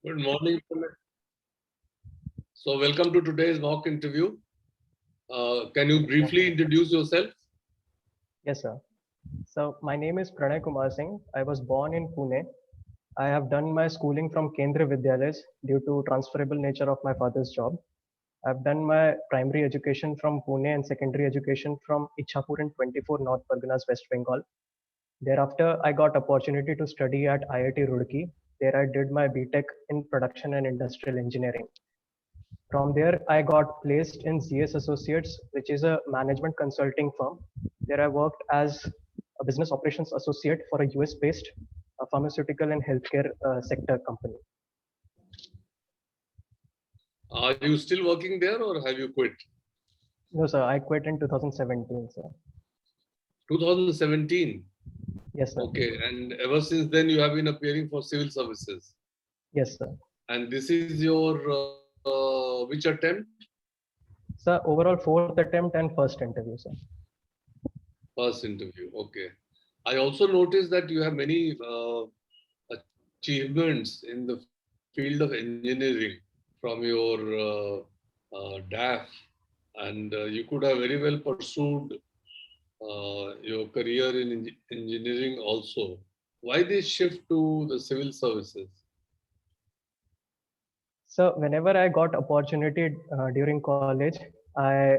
Good morning. So, welcome to today's mock interview. Can you briefly introduce yourself? Yes, sir. So my name is Pranay Kumar Singh. I was born in Pune. I have done my schooling from Kendriya Vidyalayas due to transferable nature of my father's job. I've done my primary education from Pune and secondary education from Ichhapur in 24 North Parganas, West Bengal. Thereafter, I got opportunity to study at IIT Roorkee. There I did my BTech in production and industrial engineering. From there, I got placed in ZS Associates, which is a management consulting firm. There, I worked as a business operations associate for a US based pharmaceutical and healthcare sector company. Are you still working there or have you quit? No, sir, I quit in 2017, sir. 2017. Yes, sir. Okay, and ever since then you have been appearing for civil services. Yes, sir. And this is your which attempt? Sir, overall fourth attempt and first interview, sir. First interview. Okay. I also noticed that you have many achievements in the field of engineering from your DAF, and you could have very well pursued your career in engineering also. Why this shift to the civil services? So whenever I got opportunity during college, I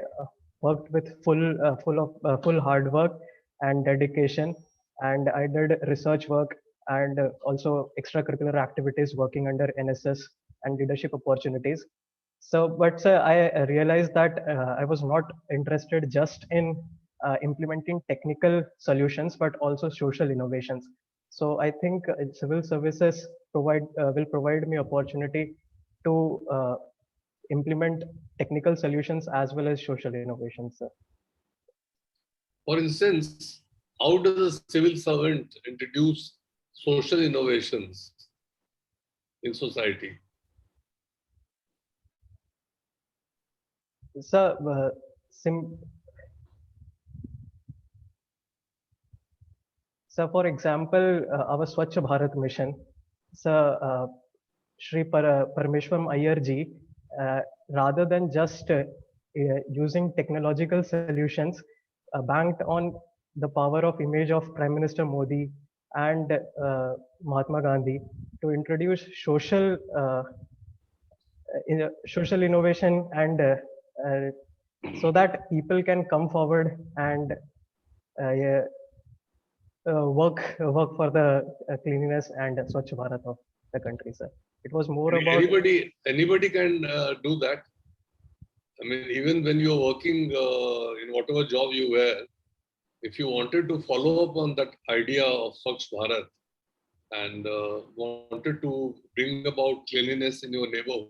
worked with full hard work and dedication, and I did research work and also extracurricular activities working under NSS and leadership opportunities. So, but I realized that I was not interested just in implementing technical solutions, but also social innovations. So I think civil services will provide me opportunity to implement technical solutions as well as social innovations. Sir. For instance, how does a civil servant introduce social innovations in society? So, sim- so for example, our Swachh Bharat mission, so Shri Parameshwaram Iyer ji, rather than just using technological solutions, banked on the power of image of Prime Minister Modi and Mahatma Gandhi to introduce social innovation and uh, so that people can come forward and yeah, work for the cleanliness and Swachh Bharat of the country, sir. It was more about Anybody can do that. I mean, even when you're working in whatever job you were, if you wanted to follow up on that idea of Swachh Bharat and wanted to bring about cleanliness in your neighborhood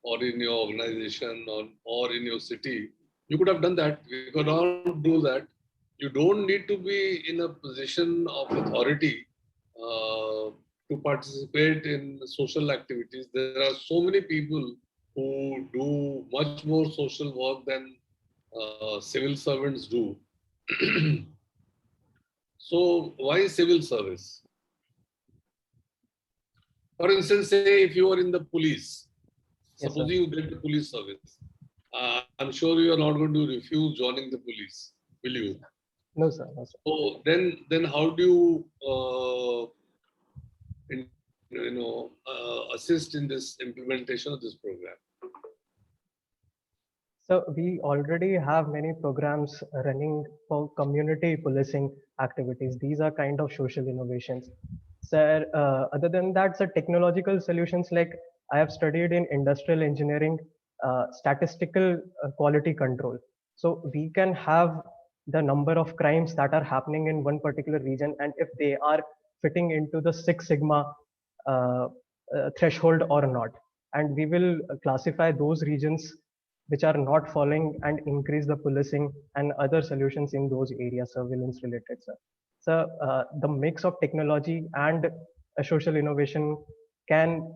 or in your organization or in your city, you could have done that. You could not do that. You don't need to be in a position of authority to participate in social activities. There are so many people who do much more social work than civil servants do. So, why civil service? For instance, say if you are in the police, yes, sir. supposing you get the police service, I'm sure you are not going to refuse joining the police, will you? No, sir. No, sir. So then how do you assist in this implementation of this program? So we already have many programs running for community policing activities. These are kind of social innovations. So other than that, so technological solutions like I have studied in industrial engineering, statistical quality control. So we can have the number of crimes that are happening in one particular region, and if they are fitting into the Six Sigma uh, threshold or not, and we will classify those regions which are not following and increase the policing and other solutions in those areas, surveillance related, sir. So the mix of technology and social innovation can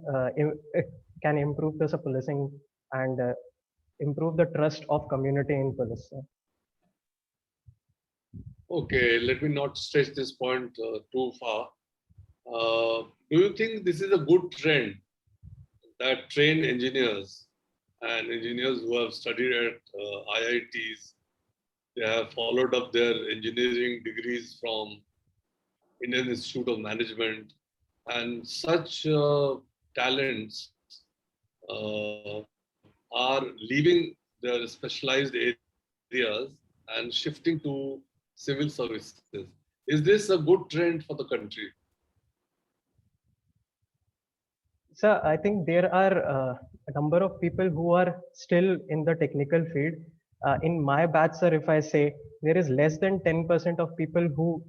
can improve the policing and improve the trust of community in police, sir. Okay, let me not stretch this point too far. Do you think this is a good trend that train engineers and engineers who have studied at IITs. They have followed up their engineering degrees from Indian Institute of Management, and such talents uh, are leaving their specialized areas and shifting to civil services. Is this a good trend for the country? So I think there are a number of people who are still in the technical field. In my batch, sir, if I say there is less than 10% of people who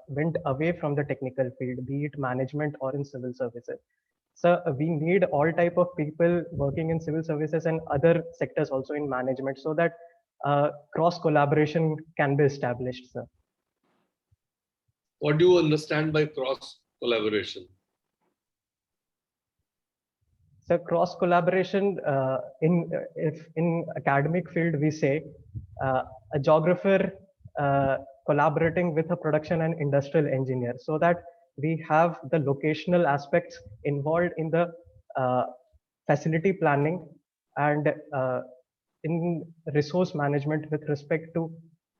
went away from the technical field, be it management or in civil services. So we need all type of people working in civil services and other sectors also in management, so that cross collaboration can be established, sir. What do you understand by cross collaboration? So cross collaboration if in academic field we say a geographer collaborating with a production and industrial engineer, so that we have the locational aspects involved in the uh, facility planning and in resource management with respect to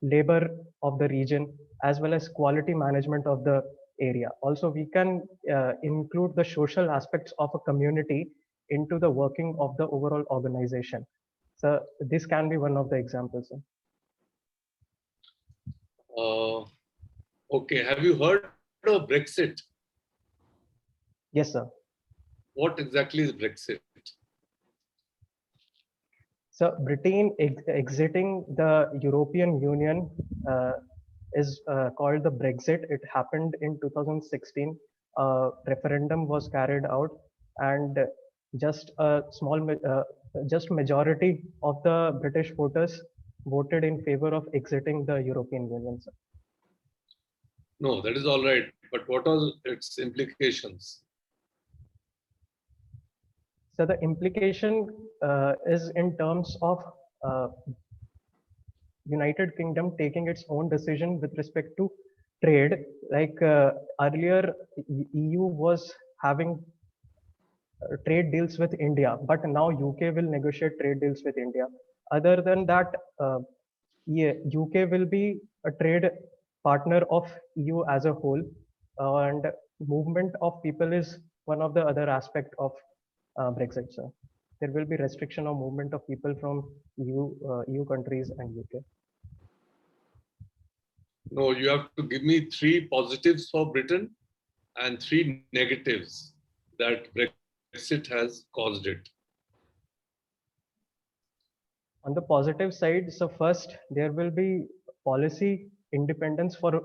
labor of the region, as well as quality management of the area. Also, we can include the social aspects of a community into the working of the overall organization. So this can be one of the examples. Okay, have you heard of Brexit? Yes, sir. What exactly is Brexit? So Britain exiting the European Union is called the Brexit. It happened in 2016. Referendum was carried out, and just a just majority of the British voters voted in favor of exiting the European Union. Sir. No, that is all right. But what are its implications? So the implication is in terms of United Kingdom taking its own decision with respect to trade. Like earlier, EU was having trade deals with India, but now UK will negotiate trade deals with India. Other than that, yeah, UK will be a trade partner of EU as a whole, and movement of people is one of the other aspect of Brexit. So there will be restriction of movement of people from EU countries and UK. No, you have to give me 3 positives for Britain and 3 negatives that Brexit has caused it. On the positive side, so first there will be policy independence for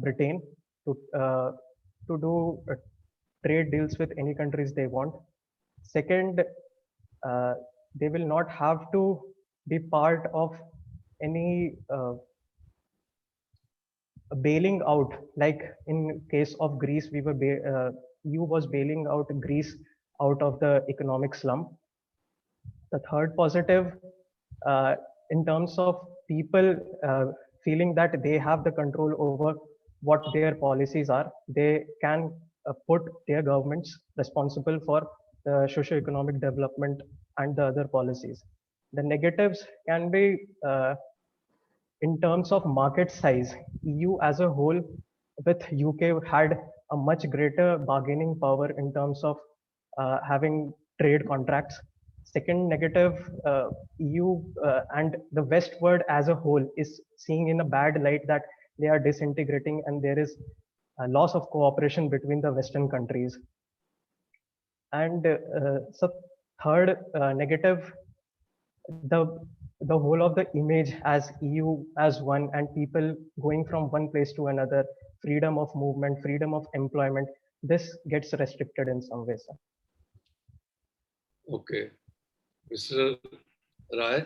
Britain to do trade deals with any countries they want. Second, they will not have to be part of any bailing out. Like in case of Greece, EU was bailing out Greece out of the economic slump. The third positive, in terms of people feeling that they have the control over what their policies are, they can put their governments responsible for the socio-economic development and the other policies. The negatives can be in terms of market size. EU as a whole with UK had a much greater bargaining power in terms of having trade contracts. Second negative, EU and the West world as a whole is seeing in a bad light that they are disintegrating and there is a loss of cooperation between the Western countries. And so third negative, the whole of the image as EU as one and people going from one place to another, freedom of movement, freedom of employment, this gets restricted in some ways. Okay. Mr. Rai?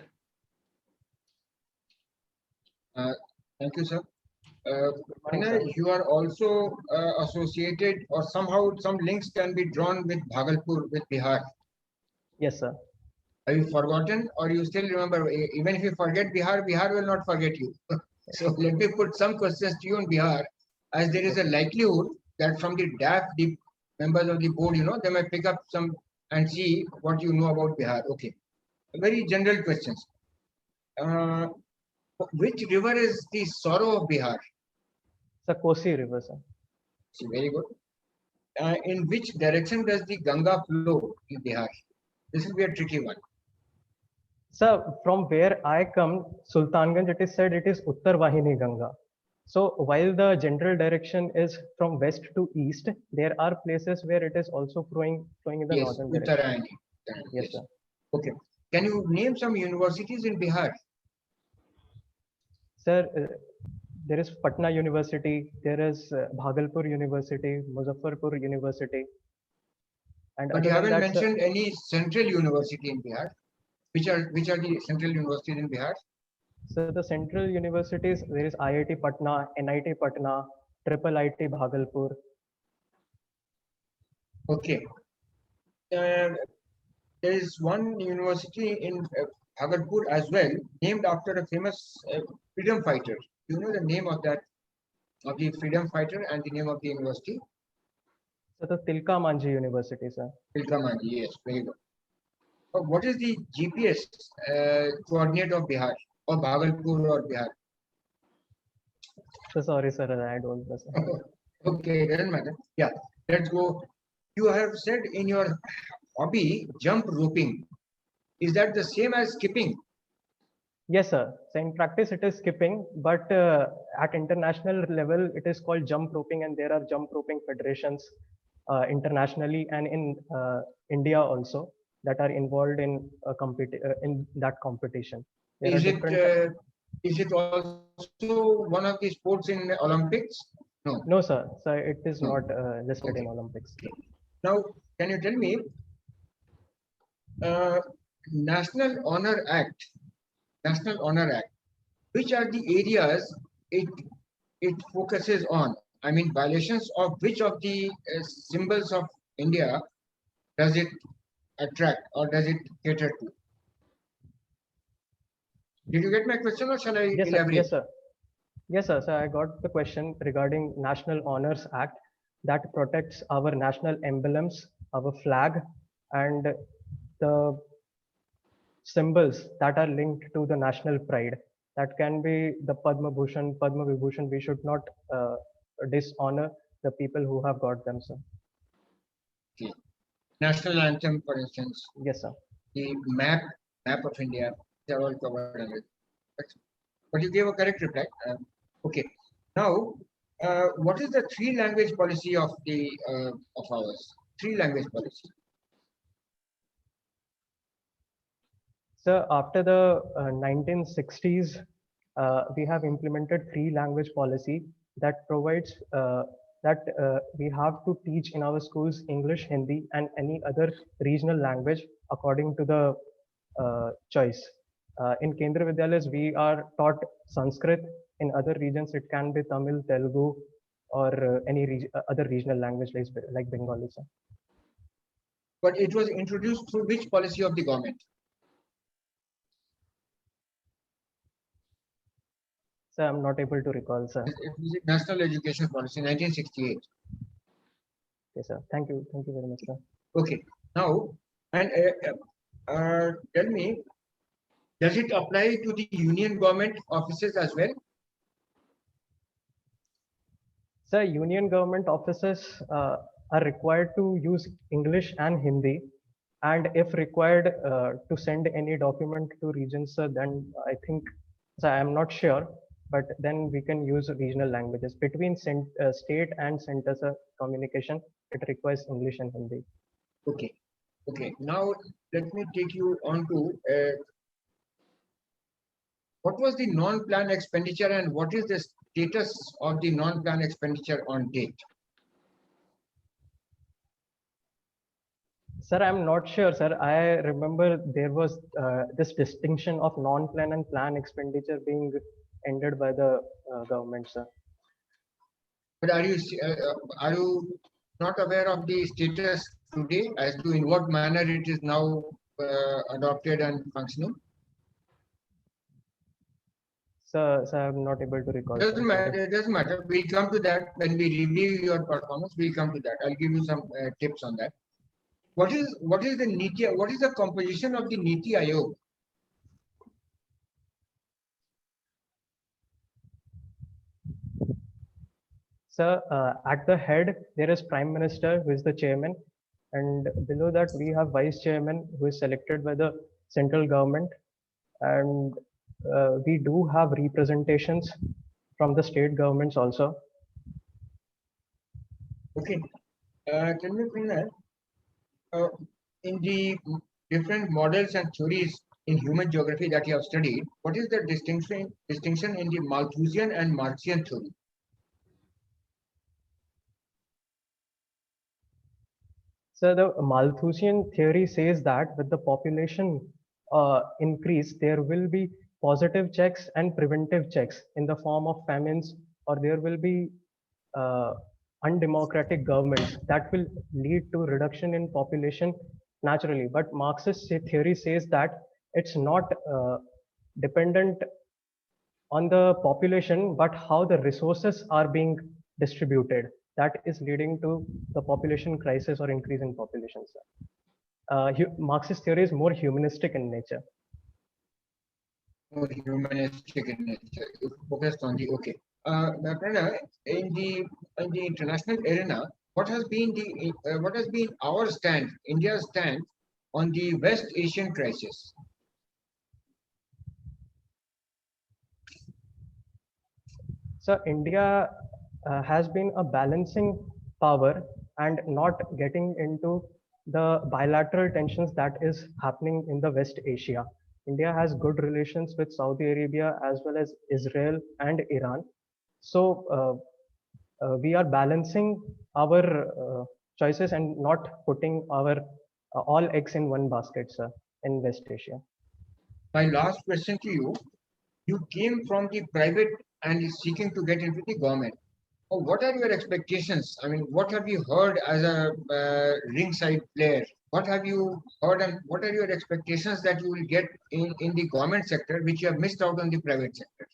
Thank you, sir. You are also associated, or somehow some links can be drawn with Bhagalpur, with Bihar. Yes, sir. Have you forgotten, or you still remember? Even if you forget Bihar, Bihar will not forget you. So let me put some questions to you on Bihar, as there is a likelihood that from the DAF, the members of the board, they may pick up some and see what you know about Bihar. Okay, very general questions. Which river is the sorrow of Bihar? The Kosi River, sir. See, very good. In which direction does the Ganga flow in Bihar? This will be a tricky one. So from where I come, Sultanganj, it is said it is Uttar Vahini Ganga. So while the general direction is from west to east, there are places where it is also flowing in the Yes, northern direction. Uttarayani. Yes, sir. Okay. Can you name some universities in Bihar? Sir, there is Patna University, there is Bhagalpur University, Muzaffarpur University, and But other you than haven't that, sir, mentioned any central university in Bihar. Which are the central universities in Bihar? so the central universities, there is IIT Patna, NIT Patna, Triple IT Bhagalpur. Okay. There is one university in Bhagalpur as well, named after a famous freedom fighter. Do you know the name of that, of the freedom fighter, and the name of the university? So the Tilka Manjhi University, sir. Tilka Manjhi, yes, very good. What is the GPS coordinate of Bihar or Bhagalpur or Bihar? So sorry, sir, I don't know, sir. Okay, doesn't matter. Yeah, let's go. You have said in your hobby jump roping. Is that the same as skipping? Yes, sir. So in practice, it is skipping, but at international level, it is called jump roping, and there are jump roping federations internationally and in India also that are involved in in that competition. There are different. Is it also one of the sports in the Olympics? No. No, sir. So it is No. not listed Okay. in Olympics. Now, can you tell me, National Honor Act, which are the areas it focuses on? I mean, violations of which of the symbols of India does it attract or does it cater to? Did you get my question, or shall I Yes, sir. elaborate? Yes, sir. Yes, sir. So I got the question regarding National Honors Act that protects our national emblems, our flag, and the symbols that are linked to the national pride. That can be the Padma Bhushan, Padma Vibhushan. We should not dishonor the people who have got them, sir. Okay. National anthem, for instance, Yes, sir. the map of India, they're all covered under it. But you gave a correct reply. Okay. Now, what is the three-language policy of ours? Three-language policy. So after the 1960s, we have implemented three-language policy that provides that we have to teach in our schools English, Hindi, and any other regional language according to the choice. In Kendriya Vidyalayas, we are taught Sanskrit. In other regions, it can be Tamil, Telugu, or any other regional language like Bengali. Sir. But it was introduced through which policy of the government? Sir, I'm not able to recall, sir. It was the National Education Policy, 1968. Yes, sir. Thank you. Thank you very much, sir. Okay. Now, and tell me, does it apply to the union government offices as well? Sir, union government offices are required to use English and Hindi. And if required to send any document to regions, sir, then I think, so I'm not sure, but then we can use regional languages. Between state and center, sir, communication, it requires English and Hindi. Okay. Okay. Now, let me take you on to what was the non-plan expenditure and what is the status of the non-plan expenditure on date? Sir, I'm not sure, sir. I remember there was this distinction of non-plan and plan expenditure being ended by the government, sir. But are you not aware of the status today as to in what manner it is now adopted and functioning? Sir, I'm not able to recall. Doesn't matter. It doesn't matter. We'll come to that when we review your performance. We'll come to that. I'll give you some tips on that. what is the Niti? What is the composition of the Niti Aayog? So at the head, there is Prime Minister, who is the chairman. And below that, we have vice chairman, who is selected by the central government. And we do have representations from the state governments also. Okay. Tell me, Pranav, in the different models and theories in human geography that you have studied, what is the distinction in the Malthusian and Marxian theory? So the Malthusian theory says that with the population increase, there will be positive checks and preventive checks in the form of famines, or there will be uh, undemocratic governments that will lead to reduction in population naturally. But Marxist theory says that it's not dependent on the population, but how the resources are being distributed. That is leading to the population crisis or increase in population. Marxist theory is more humanistic in nature. More humanistic in nature. You focused on the okay. Pranav, in the international arena, what has been our stand, India's stand on the West Asian crisis? So India has been a balancing power and not getting into the bilateral tensions that is happening in the West Asia. India has good relations with Saudi Arabia as well as Israel and Iran. So we are balancing our choices and not putting our all eggs in one basket, sir, in West Asia. My last question to you: you came from the private and is seeking to get into the government. What are your expectations? I mean, what have you heard as a ringside player? What have you heard and what are your expectations that you will get in the government sector, which you have missed out on the private sector?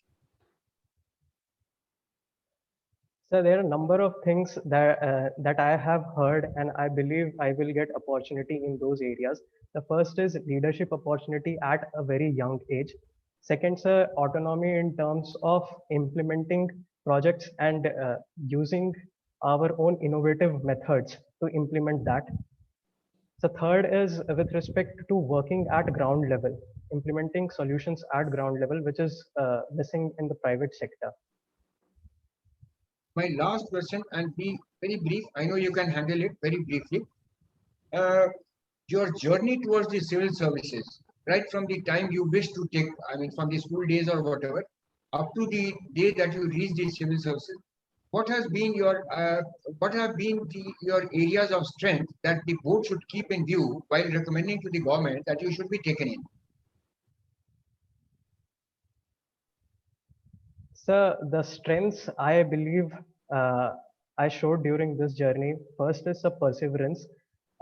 So there are a number of things that I have heard, and I believe I will get opportunity in those areas. The first is leadership opportunity at a very young age. Second, sir, autonomy in terms of implementing projects and using our own innovative methods to implement that. So third is with respect to working at ground level, implementing solutions at ground level, which is missing in the private sector. My last question, and be very brief. I know you can handle it very briefly. Uh, your journey towards the civil services, right from the time you wish to take, I mean, from the school days or whatever, up to the day that you reach the civil services, what has been your, your areas of strength that the board should keep in view while recommending to the government that you should be taken in? So the strengths I believe I showed during this journey, first is the perseverance.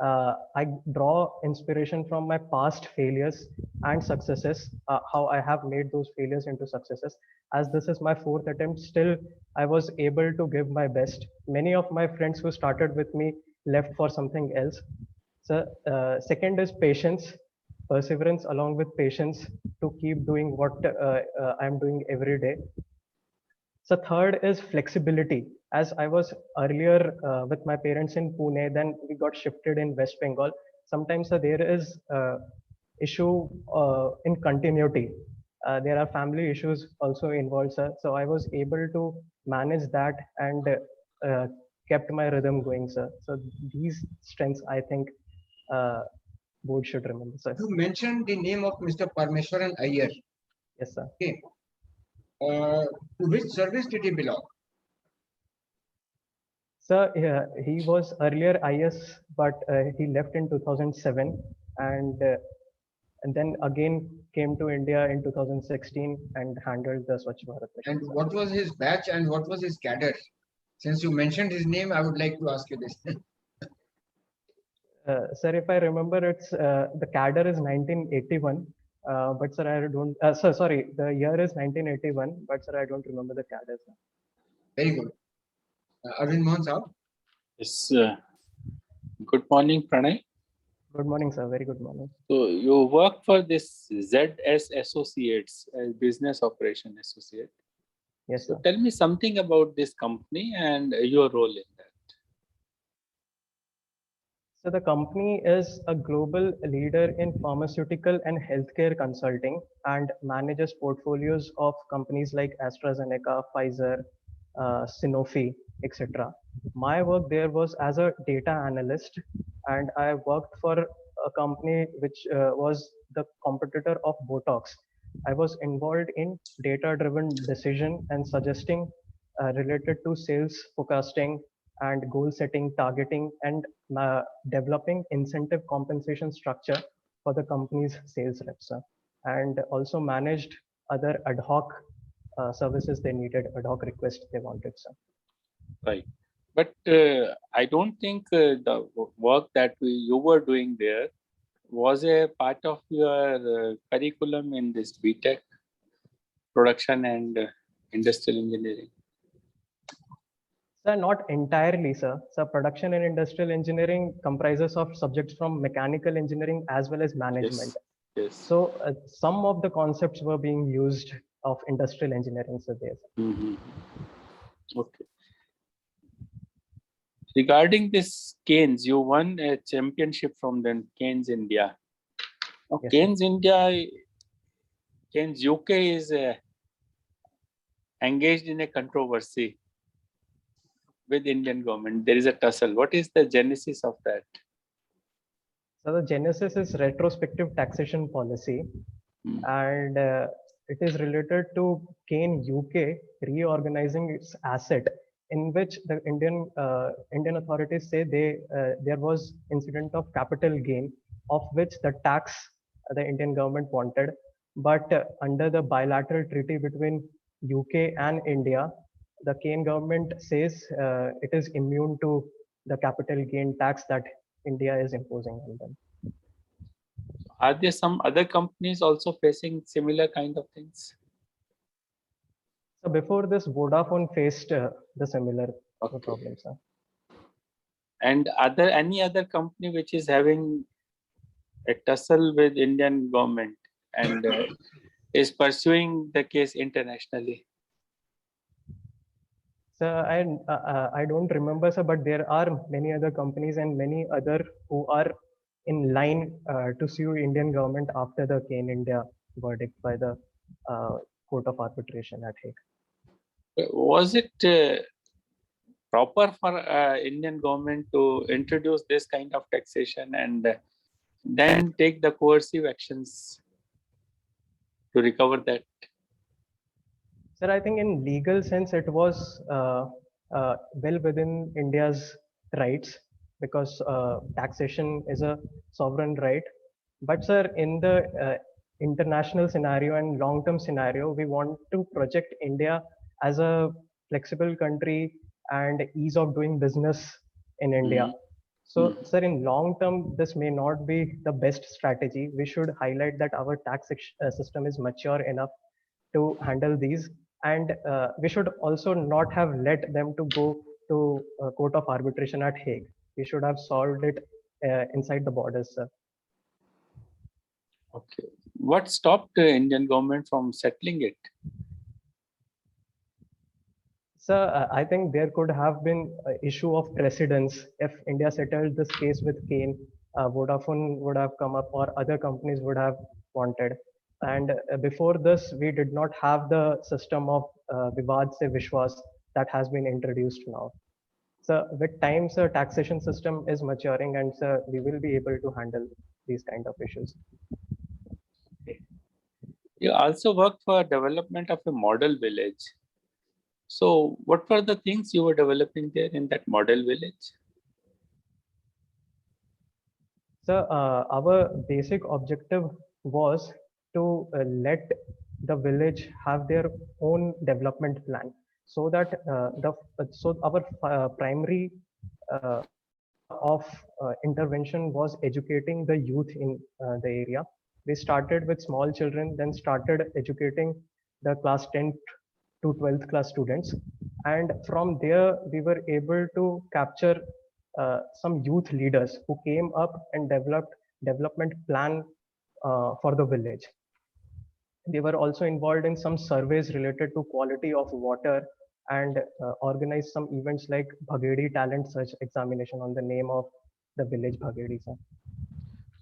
I draw inspiration from my past failures and successes, how I have made those failures into successes. As this is my fourth attempt, still I was able to give my best. Many of my friends who started with me left for something else. So second is patience, perseverance along with patience to keep doing what I'm doing every day. So third is flexibility. As I was earlier with my parents in Pune, then we got shifted in West Bengal. Sometimes there is issue in continuity. There are family issues also involved, sir. So I was able to manage that and kept my rhythm going, sir. So these strengths, I think, board should remember, sir. You mentioned the name of Mr. Parmeshwaran Iyer. Yes, sir. Okay. To which service did he belong? Sir, he was earlier IS, but he left in 2007 and then again came to India in 2016 and handled the Swachh Bharat mission. And what was his batch and what was his cadre? Since you mentioned his name, I would like to ask you this. Sir, if I remember, it's the cadre is 1981. But sir, I don't. Sir, sorry, the year is 1981. But sir, I don't remember the cadre. Sir. Very good. Arvind Mohan Saab. Yes. Good morning, Pranay. Good morning, sir. Very good morning. So you work for this ZS Associates as Business Operation Associate. Yes, So sir. tell me something about this company and your role in that. So the company is a global leader in pharmaceutical and healthcare consulting and manages portfolios of companies like AstraZeneca, Pfizer, Sanofi, etc. My work there was as a data analyst, and I worked for a company which was the competitor of Botox. I was involved in data-driven decision and suggesting related to sales forecasting and goal setting, targeting, and developing incentive compensation structure for the company's sales reps, and also managed other ad hoc services they needed, ad hoc requests they wanted. Sir. Right. But I don't think the work that you were doing there was a part of your curriculum in this BTech production and industrial engineering. Sir, not entirely, sir. So production and industrial engineering comprises of subjects from mechanical engineering as well as management. Yes. So some of the concepts were being used of industrial engineering, so there. Mm-hmm. Okay. Regarding this Canes, you won a championship from the Canes India. Now, Yes, Canes India, Canes UK is engaged in a controversy with Indian government. There is a tussle. What is the genesis of that? So the genesis is retrospective taxation policy, and it is related to Kane UK reorganizing its asset, in which the Indian authorities say there was incident of capital gain, of which the tax the Indian government wanted, but under the bilateral treaty between UK and India, the Kane government says it is immune to the capital gain tax that India is imposing on them. Are there some other companies also facing similar kind of things? So before this, Vodafone faced the similar Okay. problems. And are there any other company which is having a tussle with Indian government and is pursuing the case internationally? So I don't remember, sir, but there are many other companies and many other who are in line to sue Indian government after the Kane India verdict by the Court of Arbitration at Hague. Was it proper for Indian government to introduce this kind of taxation and then take the coercive actions to recover that? Sir, I think in legal sense it was well within India's rights, because taxation is a sovereign right. But sir, in the international scenario and long-term scenario, we want to project India as a flexible country and ease of doing business in India. So, sir, in long term, this may not be the best strategy. We should highlight that our tax system is mature enough to handle these, and we should also not have let them to go to Court of Arbitration at Hague. We should have solved it inside the borders, sir. Okay. What stopped the Indian government from settling it? Sir, I think there could have been an issue of precedence. If India settled this case with Kane, Vodafone would have come up, or other companies would have wanted. And before this, we did not have the system of Vivad se Vishwas that has been introduced now. So with time, sir, taxation system is maturing, and sir, we will be able to handle these kind of issues. You also worked for development of a model village. So what were the things you were developing there in that model village? So our basic objective was to let the village have their own development plan, so that our primary of intervention was educating the youth in the area. We started with small children, then started educating the class 10th to 12th class students, and from there we were able to capture some youth leaders who came up and developed development plan for the village. They were also involved in some surveys related to quality of water and organized some events like Bhagedi Talent Search Examination on the name of the village Bhagedi. Sir.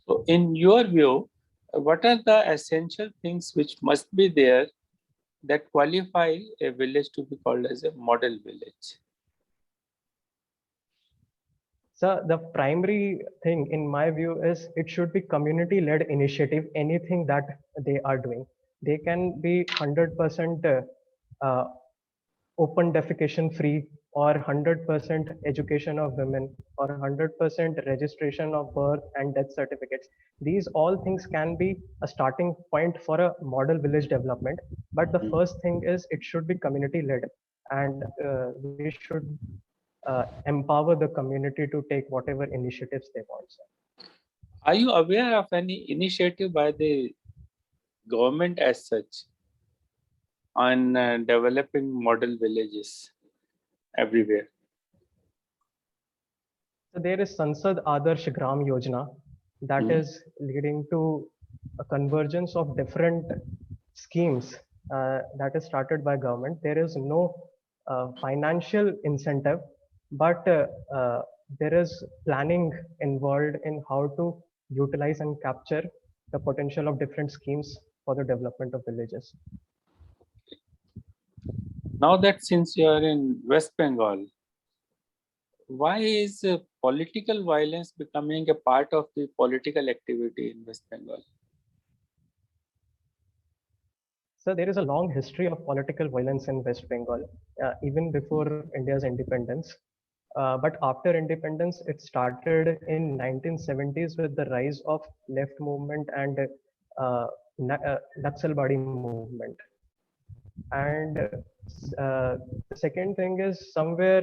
So in your view, what are the essential things which must be there that qualify a village to be called as a model village? So the primary thing in my view is it should be community-led initiative, anything that they are doing. They can be 100% open defecation free or 100% education of women or 100% registration of birth and death certificates. These all things can be a starting point for a model village development. But the first thing is it should be community-led, and we should empower the community to take whatever initiatives they want. Are you aware of any initiative by the government as such on developing model villages everywhere? So there is Sansad Adarsh Gram Yojana that is leading to a convergence of different schemes that is started by government. There is no financial incentive, but there is planning involved in how to utilize and capture the potential of different schemes for the development of villages. Now that since you are in West Bengal, why is political violence becoming a part of the political activity in West Bengal? So there is a long history of political violence in West Bengal, even before India's independence. But after independence, it started in 1970s with the rise of left movement and Naxalbari movement. And the second thing is somewhere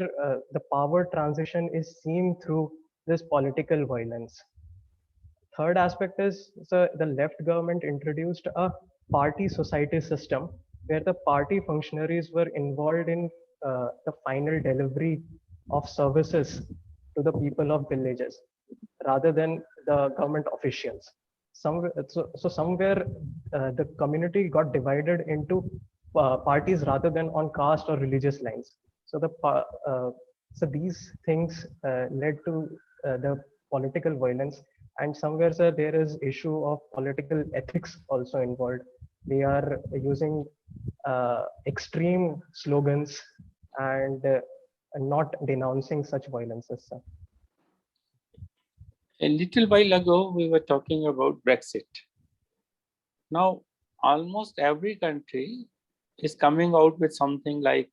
the power transition is seen through this political violence. Third aspect is the left government introduced a party society system where the party functionaries were involved in the final delivery of services to the people of villages rather than the government officials. So somewhere the community got divided into parties rather than on caste or religious lines. So these things led to the political violence, and somewhere sir, there is issue of political ethics also involved. They are using extreme slogans and not denouncing such violences, sir. A little while ago, we were talking about Brexit. Now, almost every country is coming out with something like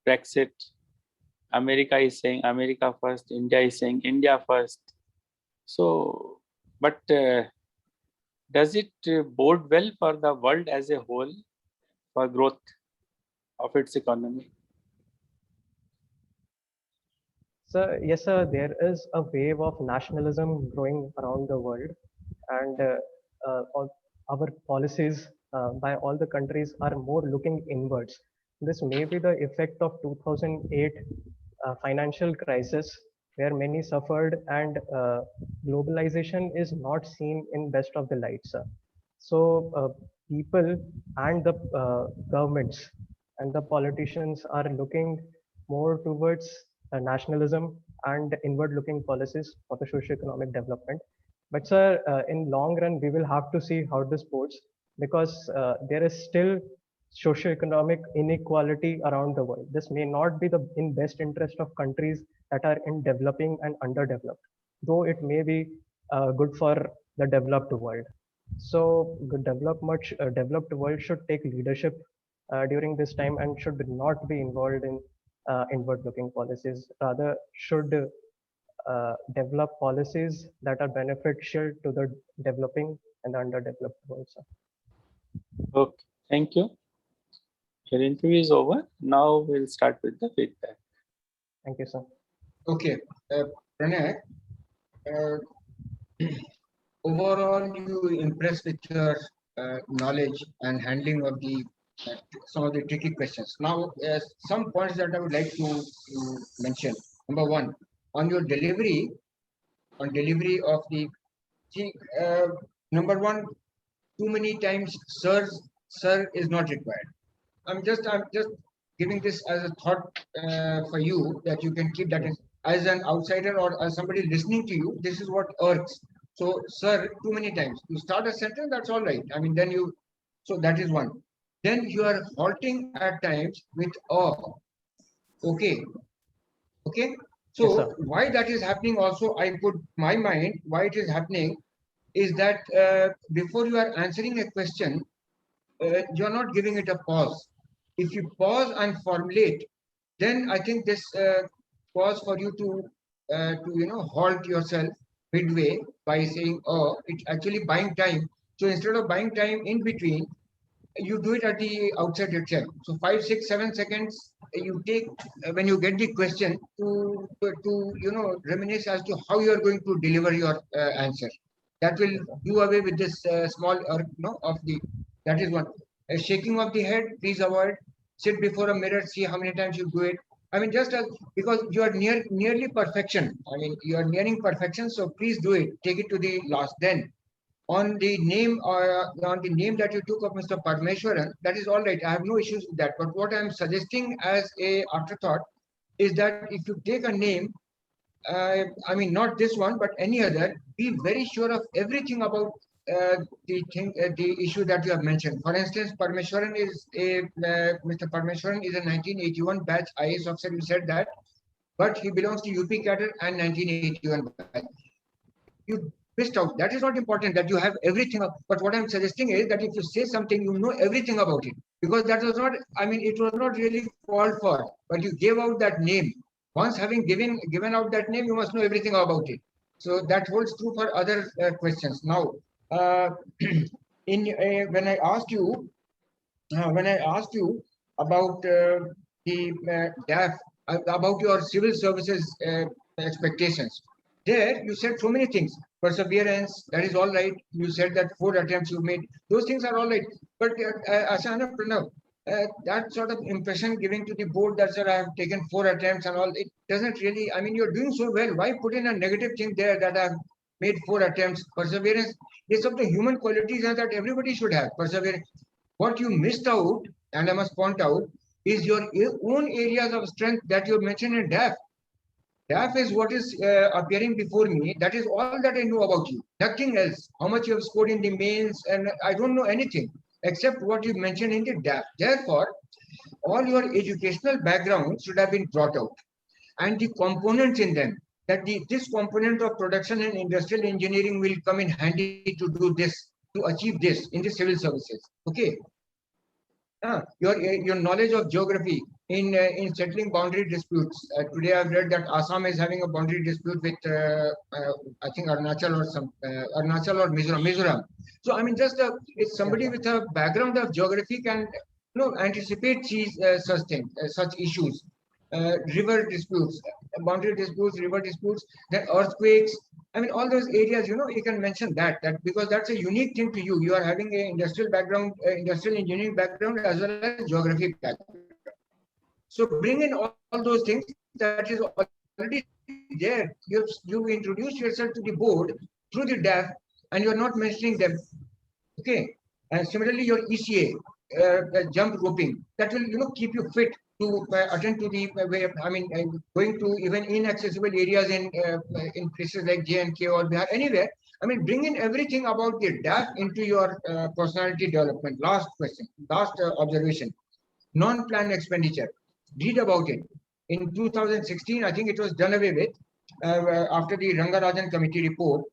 Brexit. America is saying America first, India is saying India first. So, but does it bode well for the world as a whole for growth of its economy? So yes, sir, there is a wave of nationalism growing around the world, and all our policies by all the countries are more looking inwards. This may be the effect of 2008 financial crisis, where many suffered, and globalization is not seen in best of the lights, sir. So people and the governments and the politicians are looking more towards nationalism and inward-looking policies for the socio-economic development. But sir, in long run, we will have to see how this bodes, because there is still socio-economic inequality around the world. This may not be in best interest of countries that are in developing and underdeveloped, though it may be good for the developed world. So the developed world should take leadership during this time and should not be involved in inward-looking policies. Rather, should develop policies that are beneficial to the developing and the underdeveloped world. Okay, thank you. Your interview is over. Now we'll start with the feedback. Thank you, sir. Okay, Pranay, overall, you impressed with your knowledge and handling of the some of the tricky questions. Now, some points that I would like to mention. Number one, on your delivery of the See, number one, too many times, sir is not required. I'm just giving this as a thought for you that you can keep that in, as an outsider or as somebody listening to you. This is what irks. So, sir, too many times. You start a sentence, that's all right. I mean, then you. So that is one. Then you are halting at times with okay, okay. Yes, So sir. why that is happening? Also, I put my mind why it is happening is that before you are answering a question, you're not giving it a pause. If you pause and formulate, then I think this pause for you to halt yourself midway by saying, "Oh, it's actually buying time." So instead of buying time in between, you do it at the outset itself. So 5, 6, 7 seconds you take when you get the question to reminisce as to how you are going to deliver your answer. That will do away with this small of the. That is one. Shaking of the head, please avoid. Sit before a mirror, see how many times you do it. I mean, just because you are nearly perfection. I mean, you are nearing perfection, so please do it. Take it to the last. Then on the name that you took of Mr. Parmeshwaran, that is all right. I have no issues with that. But what I'm suggesting as a afterthought is that if you take a name, I mean not this one, but any other, be very sure of everything about the issue that you have mentioned. For instance, Parmeshwaran is Mr. Parmeshwaran is a 1981 batch IAS officer. You said that, but he belongs to UP cadre and 1981 batch. You missed out. That is not important that you have everything. But what I'm suggesting is that if you say something, you know everything about it. Because that was not, I mean, it was not really called for, but you gave out that name. Once having given out that name, you must know everything about it. So that holds true for other questions. Now, when I asked you, about the DAF, about your civil services expectations, there you said so many things. Perseverance, that is all right. You said that 4 attempts you made; those things are all right. But Asana Pranav, that sort of impression giving to the board that sir, I have taken 4 attempts and all, it doesn't really. I mean, you're doing so well. Why put in a negative thing there that I've made 4 attempts? Perseverance is of the human qualities that everybody should have. Perseverance. What you missed out, and I must point out, is your own areas of strength that you mentioned in DAF. DAF is what is appearing before me. That is all that I know about you. Nothing else. How much you have scored in the mains, and I don't know anything except what you mentioned in the DAF. Therefore, all your educational background should have been brought out, and the components in them. That this component of production and industrial engineering will come in handy to do this, to achieve this in the civil services. Okay. Your knowledge of geography in settling boundary disputes. Today I've read that Assam is having a boundary dispute with I think Arunachal or Mizoram. So I mean, just if somebody with a background of geography can anticipate these such things, such issues, river disputes, boundary disputes, river disputes, then earthquakes. I mean, all those areas, you can mention that because that's a unique thing to you. You are having an industrial background, industrial engineering background, as well as geography background. So bring in all those things that is already there. You've introduced yourself to the board through the DAF, and you're not mentioning them. Okay. And similarly, your ECA, jump roping, that will keep you fit to attend to the way. I mean, going to even inaccessible areas in places like J&K or Bihar, anywhere. I mean, bring in everything about the DAF into your personality development. Last question, last observation. Non-planned expenditure. Read about it. In 2016, I think it was done away with after the Rangarajan committee report.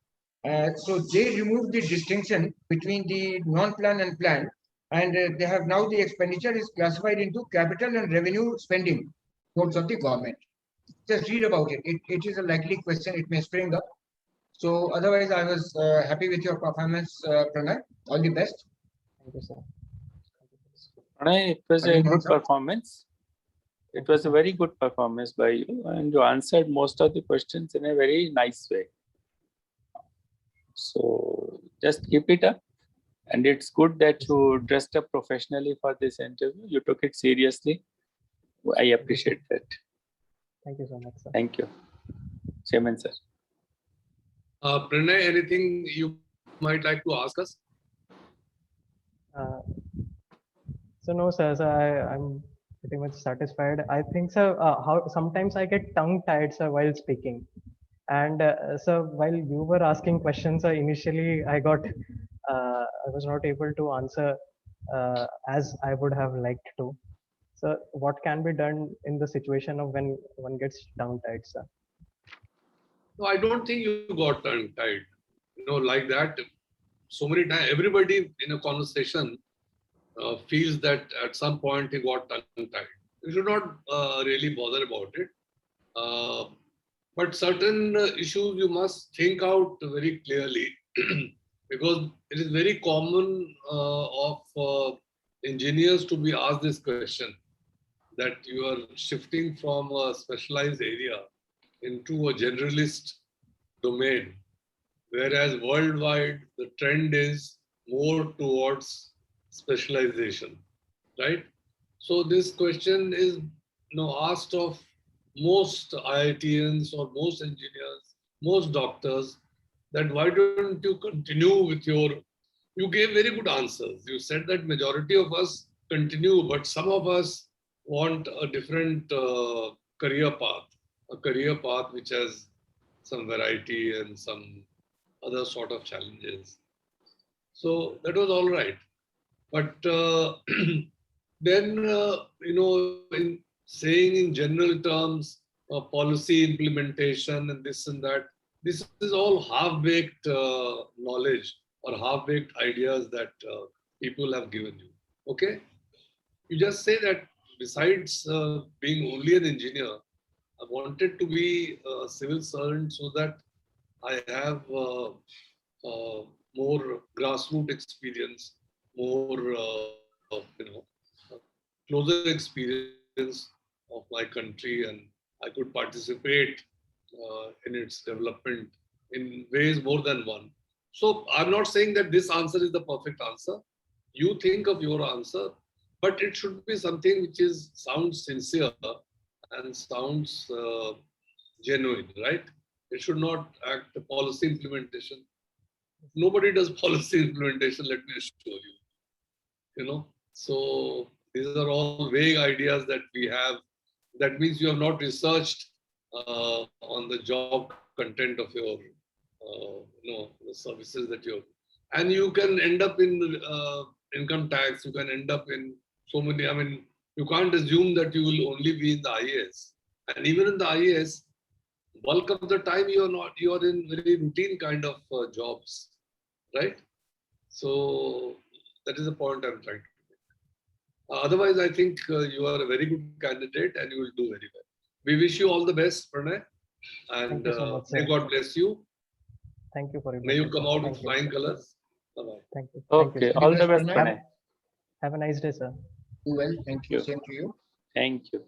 So they removed the distinction between the non-planned and planned, and they have now the expenditure is classified into capital and revenue spending towards of the government. Just read about it. It is a likely question. It may spring up. So otherwise, I was happy with your performance, Pranay. All the best. Thank you, sir. Pranay, it was a good performance. It was a very good performance by you, and you answered most of the questions in a very nice way. So just keep it up. And it's good that you dressed up professionally for this interview. You took it seriously. I appreciate that. Thank you so much, sir. Thank you. Chairman, sir. Pranay, anything you might like to ask us? So no, sir. So I'm pretty much satisfied. I think, sir, how sometimes I get tongue-tied, sir, while speaking. And so while you were asking questions, initially I was not able to answer as I would have liked to. So what can be done in the situation of when one gets tongue-tied, sir? No, I don't think you got tongue-tied. Like that. So many times, everybody in a conversation feels that at some point he got tongue-tied. You should not really bother about it. But certain issues you must think out very clearly because it is very common of engineers to be asked this question, that you are shifting from a specialized area into a generalist domain, whereas worldwide the trend is more towards specialization, right? So this question is asked of most IITians or most engineers, most doctors, that why don't you continue with you gave very good answers. You said that majority of us continue, but some of us want a different career path, a career path which has some variety and some other sort of challenges. So that was all right. But then, in saying in general terms, policy implementation and this and that, this is all half-baked knowledge or half-baked ideas that people have given you. Okay? You just say that besides being only an engineer, I wanted to be a civil servant so that I have more grassroots experience, more closer experience of my country, and I could participate in its development in ways more than one. So I'm not saying that this answer is the perfect answer. You think of your answer, but it should be something which sounds sincere and sounds genuine, right? It should not act policy implementation. Nobody does policy implementation, let me assure you. So these are all vague ideas that we have. That means you have not researched on the job content of your, the services that you're, and you can end up in income tax. You can end up in so many. I mean, you can't assume that you will only be in the IAS, and even in the IAS, bulk of the time you are in very routine kind of jobs, right? So that is the point I'm trying to make. Otherwise, I think you are a very good candidate and you will do very well. We wish you all the best, Pranay, and Thank you so much, may sir. God bless you. Thank you for your May you message, come sir. out Thank with you. flying colors. Bye-bye. Thank you. Thank you, Okay, sir. all the Thank you, best, Pranay. Pranay. Have a nice day, sir. Do well. Thank you. you. Same to you. Thank you.